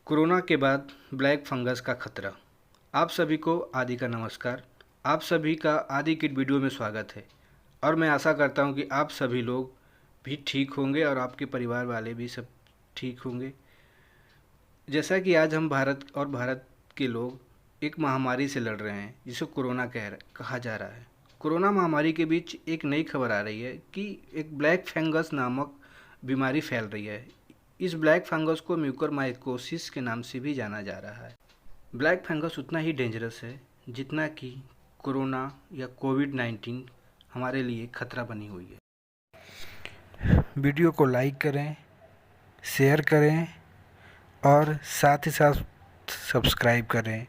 Corona के बाद black fungus का खतरा। आप सभी को आदि का नमस्कार। आप सभी का आदि किट वीडियो में स्वागत है और मैं आशा करता हूं कि आप सभी लोग भी ठीक होंगे और आपके परिवार वाले भी सब ठीक होंगे। जैसा कि आज हम भारत के लोग एक महामारी से लड़ रहे हैं जिसे कोरोना कहा जा रहा है। कोरोना महामारी के बीच एक नई खबर आ रही है कि एक ब्लैक फंगस नामक बीमारी फैल रही है। इस ब्लैक फंगस को म्यूकोरमाइकोसिस के नाम से भी जाना जा रहा है। ब्लैक फंगस उतना ही डेंजरस है जितना कि कोरोना या कोविड-19 हमारे लिए खतरा बनी हुई है। वीडियो को लाइक करें, शेयर करें और साथ ही साथ सब्सक्राइब करें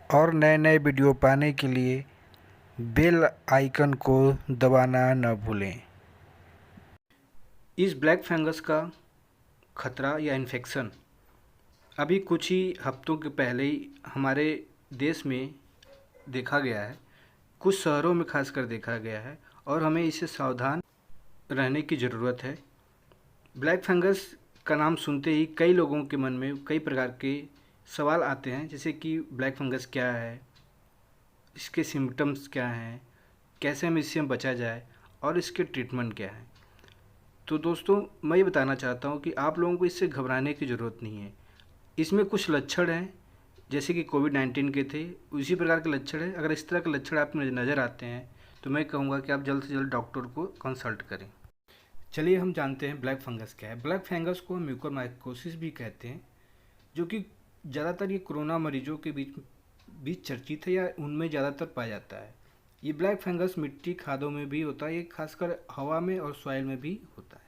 और नए नए वीडियो पाने के लिए बेल आइकन को दबाना न भूलें। इस ब्लैक फंगस का खतरा या इन्फेक्शन अभी कुछ ही हफ्तों के पहले ही हमारे देश में देखा गया है, कुछ शहरों में खासकर देखा गया है और हमें इससे सावधान रहने की ज़रूरत है। ब्लैक फंगस का नाम सुनते ही कई लोगों के मन में कई प्रकार के सवाल आते हैं, जैसे कि ब्लैक फंगस क्या है, इसके सिम्टम्स क्या हैं, कैसे हम इससे बचा जाए और इसके ट्रीटमेंट क्या है। तो दोस्तों, मैं ये बताना चाहता हूँ कि आप लोगों को इससे घबराने की ज़रूरत नहीं है। इसमें कुछ लक्षण हैं जैसे कि कोविड-19 के थे, उसी प्रकार के लक्षण हैं। अगर इस तरह के लक्षण आप में नज़र आते हैं तो मैं कहूँगा कि आप जल्द से जल्द डॉक्टर को कंसल्ट करें। चलिए हम जानते हैं ब्लैक फंगस क्या है। ब्लैक फंगस को म्यूकोरमाइकोसिस भी कहते हैं, जो कि ज़्यादातर ये कोरोना मरीजों के बीच चर्चित है या उनमें ज़्यादातर पाया जाता है। ये ब्लैक फंगस मिट्टी खादों में भी होता है, ये खासकर हवा में और सॉइल में भी होता है।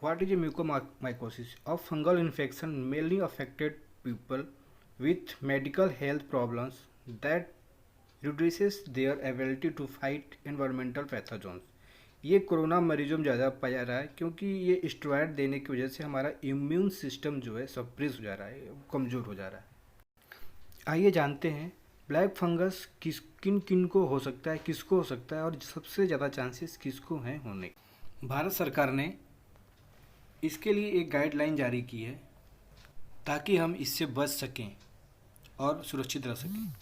What is a mucormycosis? A fungal infection mainly affected people with medical health problems that reduces their ability to fight environmental pathogens. ये कोरोना मरीजों में ज़्यादा पाया जा रहा है क्योंकि ये स्टेरॉयड देने की वजह से हमारा इम्यून सिस्टम जो है सप्रेस हो जा रहा है, कमज़ोर हो जा रहा है। आइए जानते हैं ब्लैक फंगस किन किन को हो सकता है, किसको हो सकता है और सबसे ज़्यादा चांसेस किसको हैं होने। भारत सरकार ने इसके लिए एक गाइडलाइन जारी की है ताकि हम इससे बच सकें और सुरक्षित रह सकें।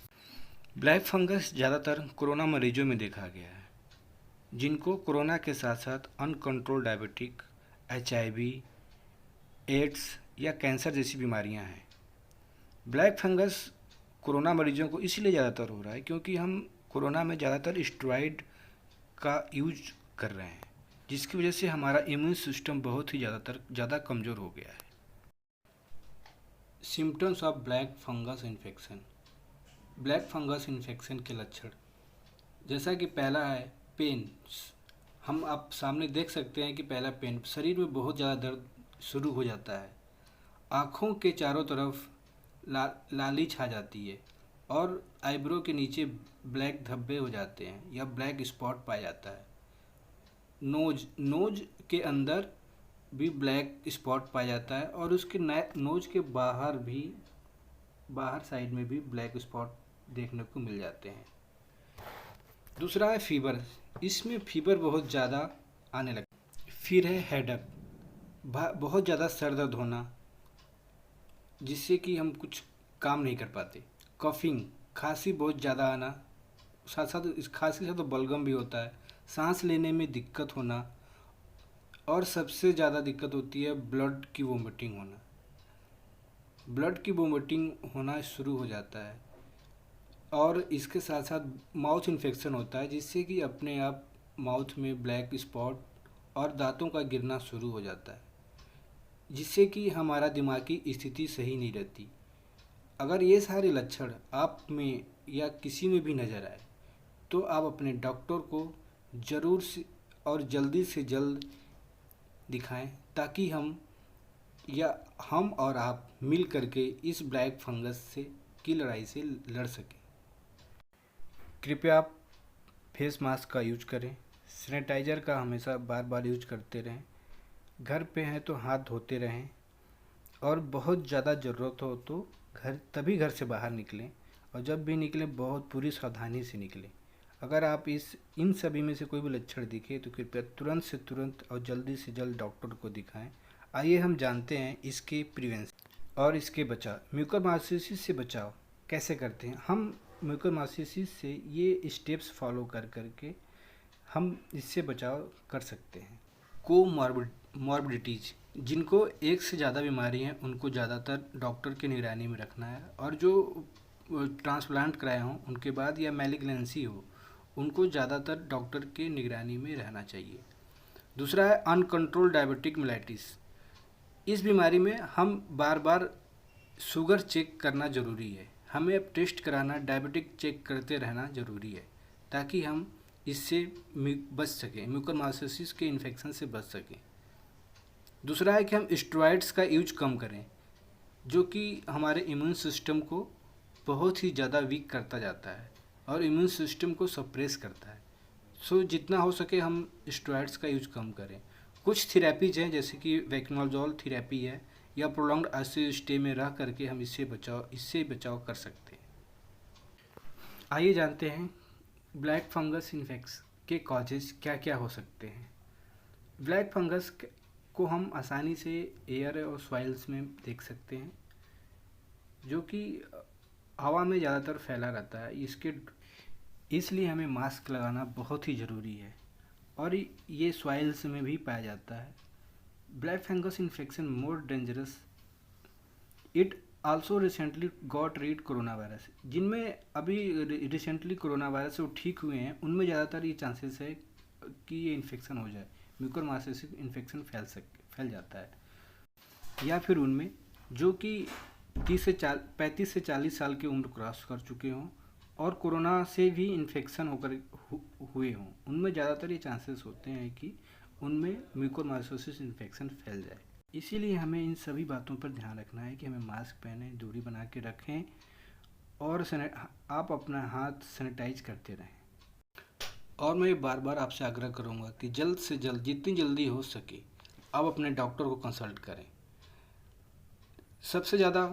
ब्लैक फंगस ज़्यादातर कोरोना मरीजों में देखा गया है, जिनको कोरोना के साथ साथ अनकंट्रोल डायबिटिक, HIV, एड्स या कैंसर जैसी बीमारियां हैं। ब्लैक फंगस कोरोना मरीजों को इसलिए ज़्यादातर हो रहा है क्योंकि हम कोरोना में ज़्यादातर स्टेरॉयड का यूज कर रहे हैं, जिसकी वजह से हमारा इम्यून सिस्टम बहुत ही ज़्यादा कमज़ोर हो गया है। Symptoms of black fungus infection. Black fungus infection के लक्षण, जैसा कि पहला है पेन। हम आप सामने देख सकते हैं कि पहला पेन, शरीर में बहुत ज़्यादा दर्द शुरू हो जाता है, आँखों के चारों तरफ लाली छा जाती है और आईब्रो के नीचे ब्लैक धब्बे हो जाते हैं या ब्लैक स्पॉट पाया जाता है। नोज के अंदर भी ब्लैक स्पॉट पाया जाता है और उसके नोज के बाहर साइड में भी ब्लैक स्पॉट देखने को मिल जाते हैं। दूसरा है फीवर। इसमें फीवर बहुत ज़्यादा आने लगता है। फिर है हेडेक, बहुत ज़्यादा सर दर्द होना जिससे कि हम कुछ काम नहीं कर पाते। कफिंग, खांसी बहुत ज़्यादा आना, साथ साथ इस खांसी से तो बलगम भी होता है। सांस लेने में दिक्कत होना और सबसे ज़्यादा दिक्कत होती है ब्लड की वोमिटिंग होना। ब्लड की वोमिटिंग होना शुरू हो जाता है और इसके साथ साथ माउथ इन्फेक्शन होता है, जिससे कि अपने आप माउथ में ब्लैक स्पॉट और दांतों का गिरना शुरू हो जाता है, जिससे कि हमारा दिमागी स्थिति सही नहीं रहती। अगर ये सारे लक्षण आप में या किसी में भी नज़र आए तो आप अपने डॉक्टर को ज़रूर से और जल्दी से जल्द दिखाएं ताकि हम और आप मिल करके इस ब्लैक फंगस की लड़ाई से लड़ सकें। कृपया आप फेस मास्क का यूज करें, सैनिटाइज़र का हमेशा बार बार यूज करते रहें, घर पे हैं तो हाथ धोते रहें और बहुत ज़्यादा ज़रूरत हो तो तभी घर से बाहर निकलें और जब भी निकलें बहुत पूरी सावधानी से निकलें। अगर आप इन सभी में से कोई भी लक्षण दिखे तो कृपया तुरंत से तुरंत और जल्दी से जल्द डॉक्टर को दिखाएं। आइए हम जानते हैं इसके प्रिवेंशन। और इसके बचाव, म्यूकोरमाइकोसिस से बचाव कैसे करते हैं हम? म्यूकोरमाइकोसिस से ये स्टेप्स फॉलो कर करके हम इससे बचाव कर सकते हैं। मॉर्बिडिटीज, जिनको एक से ज़्यादा बीमारी हैं उनको ज़्यादातर डॉक्टर की निगरानी में रखना है, और जो ट्रांसप्लांट कराए हों उनके बाद या मैलिग्नेंसी हो उनको ज़्यादातर डॉक्टर के निगरानी में रहना चाहिए। दूसरा है अनकंट्रोल्ड डायबिटिक मेलाइटिस। इस बीमारी में हम बार बार शुगर चेक करना ज़रूरी है, हमें अब टेस्ट कराना, डायबिटिक चेक करते रहना ज़रूरी है ताकि हम इससे बच सकें, म्यूकोरमाइकोसिस के इन्फेक्शन से बच सकें। दूसरा है कि हम स्टेरॉइड्स का यूज कम करें, जो कि हमारे इम्यून सिस्टम को बहुत ही ज़्यादा वीक करता जाता है और इम्यून सिस्टम को सप्रेस करता है। सो जितना हो सके हम स्टेरॉइड्स का यूज कम करें। कुछ थेरेपीज हैं जैसे कि वैक्नोजोल थेरेपी है, या प्रोलॉन्ग्ड आईसीयू स्टे में रह करके हम इससे बचाव कर सकते हैं। आइए जानते हैं ब्लैक फंगस इन्फेक्शन के कॉजेज क्या क्या हो सकते हैं। ब्लैक फंगस को हम आसानी से एयर और सॉइल्स में देख सकते हैं, जो कि हवा में ज़्यादातर फैला रहता है। इसलिए हमें मास्क लगाना बहुत ही ज़रूरी है, और ये सॉइल्स में भी पाया जाता है। Black fungus infection more dangerous it also recently got read corona virus. जिनमें अभी रिसेंटली कोरोना वायरस से वो ठीक हुए हैं उनमें ज़्यादातर ये चांसेस है कि ये इन्फेक्शन हो जाए, म्यूकोरमाइकोसिस इन्फेक्शन फैल जाता है। या फिर उनमें जो कि 35 से 40 साल की उम्र क्रॉस कर चुके हों और कोरोना से भी इन्फेक्शन हुए हों, उनमें ज़्यादातर ये चांसेस होते हैं कि उनमें म्यूकोरमाइकोसिस इन्फेक्शन फैल जाए। इसीलिए हमें इन सभी बातों पर ध्यान रखना है कि हमें मास्क पहनें, दूरी बना के रखें, और आप अपना हाथ सैनिटाइज करते रहें। और मैं बार बार आपसे आग्रह करूंगा कि जल्द से जल्द, जितनी जल्दी हो सके, आप अपने डॉक्टर को कंसल्ट करें। सबसे ज़्यादा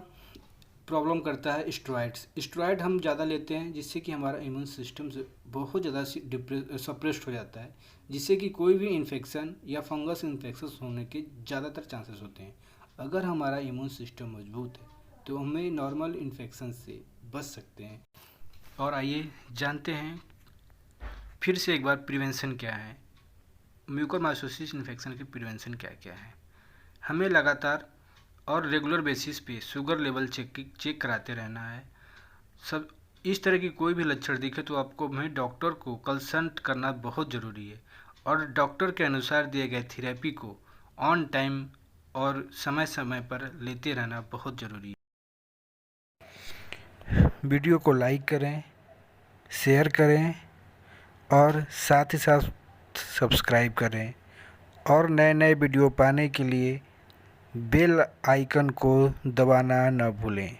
प्रॉब्लम करता है स्टेरॉइड हम ज़्यादा लेते हैं, जिससे कि हमारा इम्यून सिस्टम से बहुत ज़्यादा सप्रेस्ड हो जाता है, जिससे कि कोई भी इन्फेक्शन या फंगस इन्फेक्शन होने के ज़्यादातर चांसेस होते हैं। अगर हमारा इम्यून सिस्टम मजबूत है तो हमें नॉर्मल इन्फेक्शन से बच सकते हैं। और आइए जानते हैं फिर से एक बार प्रिवेंशन क्या है, म्यूकोरमाइकोसिस इन्फेक्शन के प्रिवेंशन क्या क्या है। हमें लगातार और रेगुलर बेसिस पे शुगर लेवल चेक कराते रहना है। सब इस तरह की कोई भी लक्षण दिखे तो आपको हमें डॉक्टर को कंसल्ट करना बहुत ज़रूरी है, और डॉक्टर के अनुसार दिए गए थेरेपी को ऑन टाइम और समय समय पर लेते रहना बहुत ज़रूरी है। वीडियो को लाइक करें, शेयर करें और साथ ही साथ सब्सक्राइब करें, और नए नए वीडियो पाने के लिए बेल आइकन को दबाना न भूलें।